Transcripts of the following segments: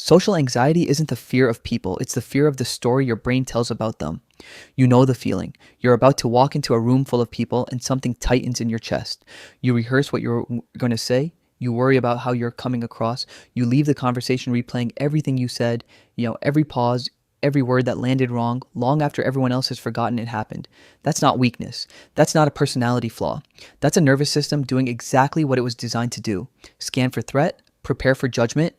Social anxiety isn't the fear of people, it's the fear of the story your brain tells about them. You know the feeling. You're about to walk into a room full of people and something tightens in your chest. You rehearse what you're going to say. You worry about how you're coming across. You leave the conversation replaying everything you said, every pause, every word that landed wrong, long after everyone else has forgotten it happened. That's not weakness. That's not a personality flaw. That's a nervous system doing exactly what it was designed to do. Scan for threat, prepare for judgment,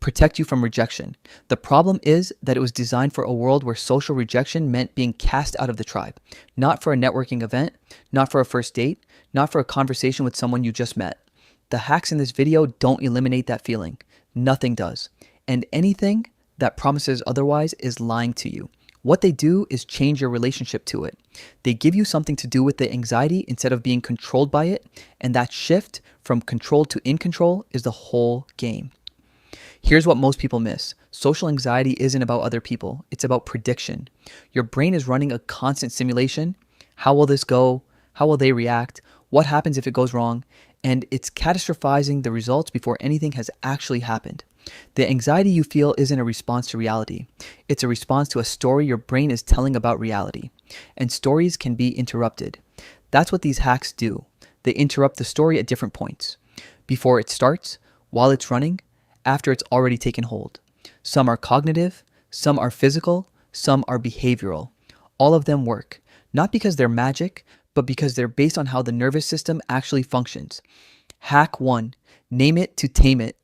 protect you from rejection. The problem is that it was designed for a world where social rejection meant being cast out of the tribe. Not for a networking event, not for a first date, not for a conversation with someone you just met. The hacks in this video don't eliminate that feeling. Nothing does. And anything that promises otherwise is lying to you. What they do is change your relationship to it. They give you something to do with the anxiety instead of being controlled by it, and that shift from control to in control is the whole game. Here's what most people miss. Social anxiety isn't about other people. It's about prediction. Your brain is running a constant simulation. How will this go? How will they react? What happens if it goes wrong? And it's catastrophizing the results before anything has actually happened. The anxiety you feel isn't a response to reality. It's a response to a story your brain is telling about reality. And stories can be interrupted. That's what these hacks do. They interrupt the story at different points. Before it starts, while it's running, after it's already taken hold. Some are cognitive, some are physical, some are behavioral. All of them work, not because they're magic, but because they're based on how the nervous system actually functions. Hack 1. Name it to tame it.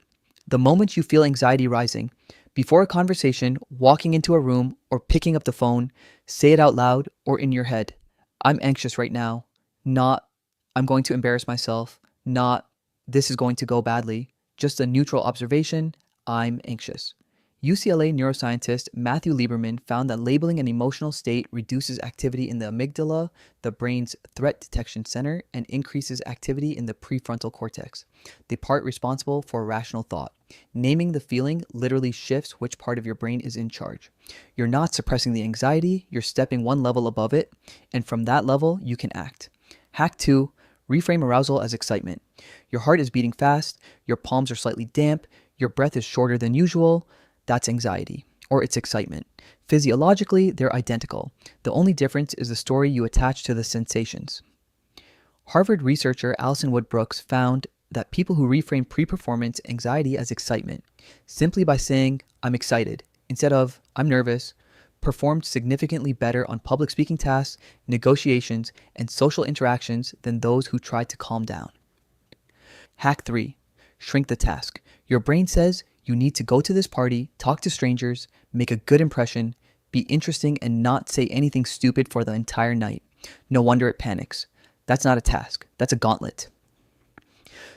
The moment you feel anxiety rising, before a conversation, walking into a room, or picking up the phone, say it out loud or in your head. I'm anxious right now. Not, I'm going to embarrass myself. Not, this is going to go badly. Just a neutral observation, I'm anxious. UCLA neuroscientist Matthew Lieberman found that labeling an emotional state reduces activity in the amygdala, the brain's threat detection center, and increases activity in the prefrontal cortex, the part responsible for rational thought. Naming the feeling literally shifts which part of your brain is in charge. You're not suppressing the anxiety, you're stepping one level above it, and from that level, you can act. Hack 2. Reframe arousal as excitement. Your heart is beating fast, your palms are slightly damp, your breath is shorter than usual. That's anxiety, or it's excitement. Physiologically, they're identical. The only difference is the story you attach to the sensations. Harvard researcher Alison Wood Brooks found that people who reframe pre-performance anxiety as excitement, simply by saying, I'm excited, instead of, I'm nervous, performed significantly better on public speaking tasks, negotiations, and social interactions than those who tried to calm down. Hack 3. Shrink the task. Your brain says you need to go to this party, talk to strangers, make a good impression, be interesting, and not say anything stupid for the entire night. No wonder it panics. That's not a task. That's a gauntlet.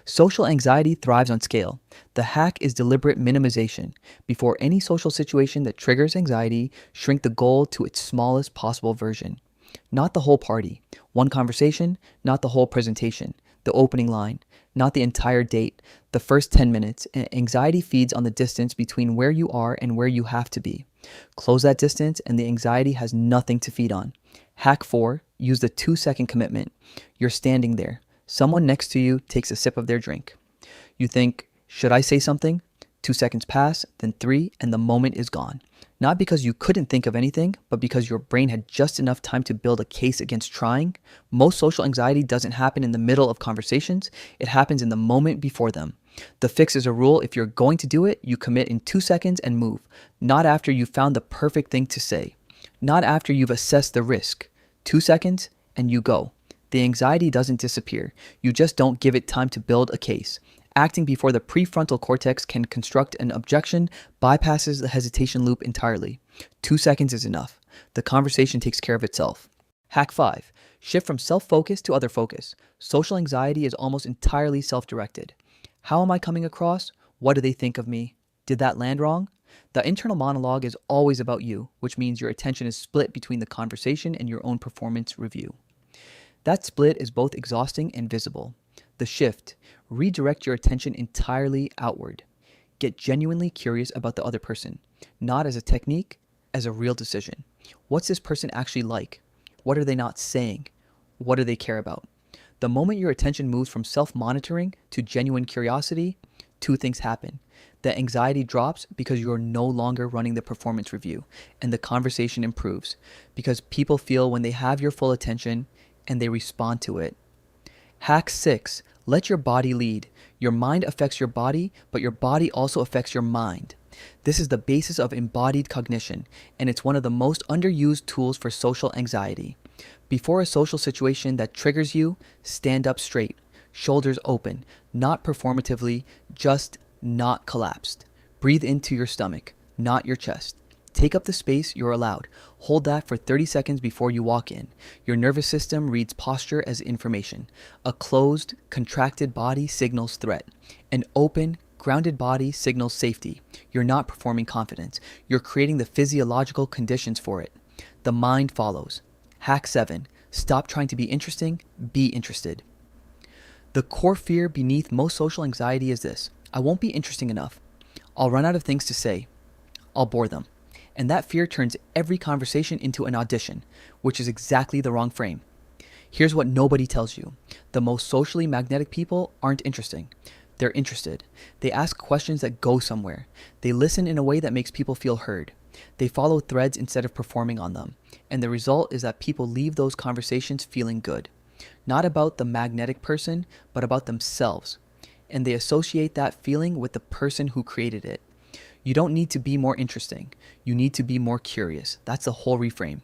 Social anxiety thrives on scale. The hack is deliberate minimization. Before any social situation that triggers anxiety, shrink the goal to its smallest possible version. Not the whole party. One conversation, not the whole presentation. The opening line, not the entire date. The first 10 minutes. Anxiety feeds on the distance between where you are and where you have to be. Close that distance and the anxiety has nothing to feed on. Hack 4. Use the 2-second commitment. You're standing there. Someone next to you takes a sip of their drink. You think, should I say something? 2 seconds pass, then 3, and the moment is gone. Not because you couldn't think of anything, but because your brain had just enough time to build a case against trying. Most social anxiety doesn't happen in the middle of conversations. It happens in the moment before them. The fix is a rule. If you're going to do it, you commit in 2 seconds and move. Not after you've found the perfect thing to say. Not after you've assessed the risk. 2 seconds and you go. The anxiety doesn't disappear. You just don't give it time to build a case. Acting before the prefrontal cortex can construct an objection bypasses the hesitation loop entirely. 2 seconds is enough. The conversation takes care of itself. Hack 5. Shift from self-focus to other focus. Social anxiety is almost entirely self-directed. How am I coming across? What do they think of me? Did that land wrong? The internal monologue is always about you, which means your attention is split between the conversation and your own performance review. That split is both exhausting and visible. The shift. Redirect your attention entirely outward. Get genuinely curious about the other person, not as a technique, as a real decision. What's this person actually like? What are they not saying? What do they care about? The moment your attention moves from self-monitoring to genuine curiosity, 2 things happen. The anxiety drops because you're no longer running the performance review, and the conversation improves because people feel when they have your full attention and they respond to it. Hack 6. Let your body lead. Your mind affects your body, but your body also affects your mind. This is the basis of embodied cognition, and it's one of the most underused tools for social anxiety. Before a social situation that triggers you, stand up straight, shoulders open, not performatively, just not collapsed. Breathe into your stomach, not your chest. Take up the space you're allowed. Hold that for 30 seconds before you walk in. Your nervous system reads posture as information. A closed, contracted body signals threat. An open, grounded body signals safety. You're not performing confidence. You're creating the physiological conditions for it. The mind follows. Hack 7. Stop trying to be interesting. Be interested. The core fear beneath most social anxiety is this: I won't be interesting enough. I'll run out of things to say. I'll bore them. And that fear turns every conversation into an audition, which is exactly the wrong frame. Here's what nobody tells you. The most socially magnetic people aren't interesting. They're interested. They ask questions that go somewhere. They listen in a way that makes people feel heard. They follow threads instead of performing on them. And the result is that people leave those conversations feeling good. Not about the magnetic person, but about themselves. And they associate that feeling with the person who created it. You don't need to be more interesting. You need to be more curious. That's the whole reframe.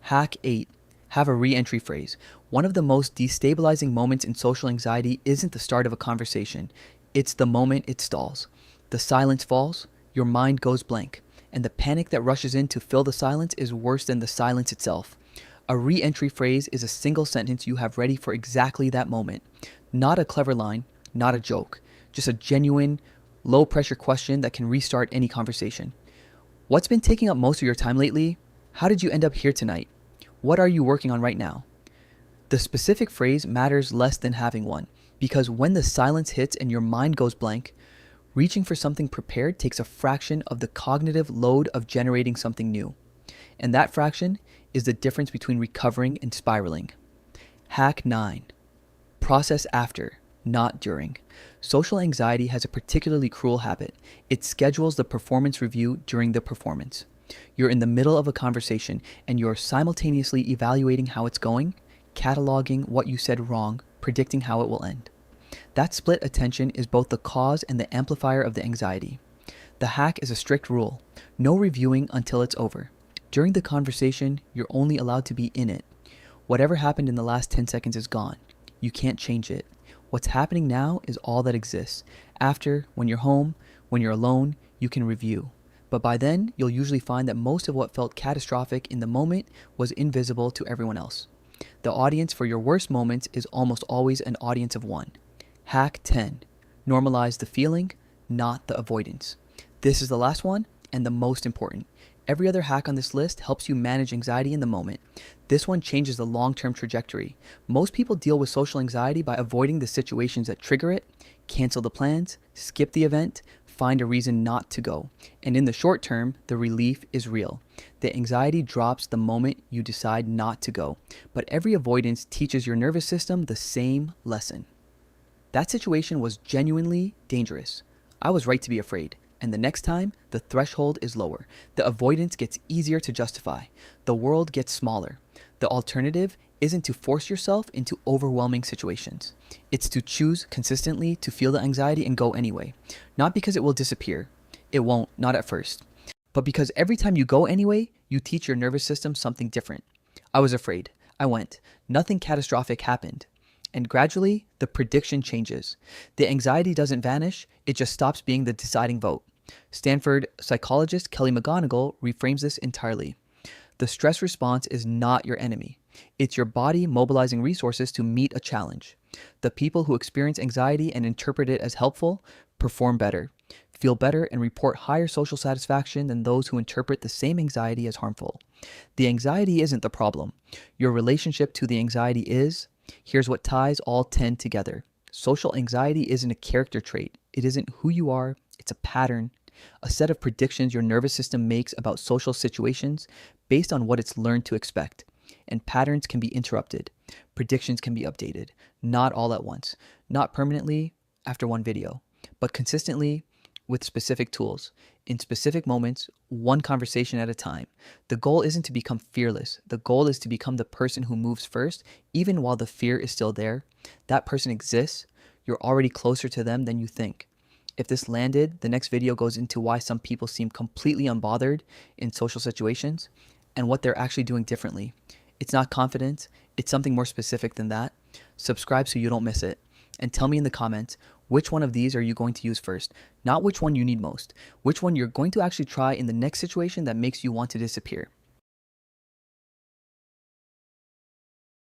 Hack 8. Have a re-entry phrase. One of the most destabilizing moments in social anxiety isn't the start of a conversation. It's the moment it stalls. The silence falls, your mind goes blank, and the panic that rushes in to fill the silence is worse than the silence itself. A re-entry phrase is a single sentence you have ready for exactly that moment. Not a clever line, not a joke, just a genuine, low-pressure question that can restart any conversation. What's been taking up most of your time lately? How did you end up here tonight? What are you working on right now? The specific phrase matters less than having one, because when the silence hits and your mind goes blank, reaching for something prepared takes a fraction of the cognitive load of generating something new. And that fraction is the difference between recovering and spiraling. Hack 9. Process after, not during. Social anxiety has a particularly cruel habit. It schedules the performance review during the performance. You're in the middle of a conversation and you're simultaneously evaluating how it's going, cataloging what you said wrong, predicting how it will end. That split attention is both the cause and the amplifier of the anxiety. The hack is a strict rule. No reviewing until it's over. During the conversation, you're only allowed to be in it. Whatever happened in the last 10 seconds is gone. You can't change it. What's happening now is all that exists. After, when you're home, when you're alone, you can review. But by then, you'll usually find that most of what felt catastrophic in the moment was invisible to everyone else. The audience for your worst moments is almost always an audience of one. Hack 10. Normalize the feeling, not the avoidance. This is the last one and the most important. Every other hack on this list helps you manage anxiety in the moment. This one changes the long-term trajectory. Most people deal with social anxiety by avoiding the situations that trigger it, cancel the plans, skip the event, find a reason not to go. And in the short term, the relief is real. The anxiety drops the moment you decide not to go. But every avoidance teaches your nervous system the same lesson. That situation was genuinely dangerous. I was right to be afraid. And the next time, the threshold is lower. The avoidance gets easier to justify. The world gets smaller. The alternative isn't to force yourself into overwhelming situations. It's to choose consistently to feel the anxiety and go anyway. Not because it will disappear. It won't, not at first. But because every time you go anyway, you teach your nervous system something different. I was afraid. I went. Nothing catastrophic happened. And gradually, the prediction changes. The anxiety doesn't vanish, it just stops being the deciding vote. Stanford psychologist Kelly McGonigal reframes this entirely. The stress response is not your enemy. It's your body mobilizing resources to meet a challenge. The people who experience anxiety and interpret it as helpful perform better, feel better, and report higher social satisfaction than those who interpret the same anxiety as harmful. The anxiety isn't the problem. Your relationship to the anxiety is. Here's what ties all 10 together. Social anxiety isn't a character trait. It isn't who you are. It's a pattern, a set of predictions your nervous system makes about social situations based on what it's learned to expect. And patterns can be interrupted. Predictions can be updated. Not all at once. Not permanently after one video, but consistently with specific tools, in specific moments, one conversation at a time. The goal isn't to become fearless. The goal is to become the person who moves first, even while the fear is still there. That person exists. You're already closer to them than you think. If this landed, the next video goes into why some people seem completely unbothered in social situations and what they're actually doing differently. It's not confidence, it's something more specific than that. Subscribe so you don't miss it. And tell me in the comments, which one of these are you going to use first? Not which one you need most. Which one you're going to actually try in the next situation that makes you want to disappear.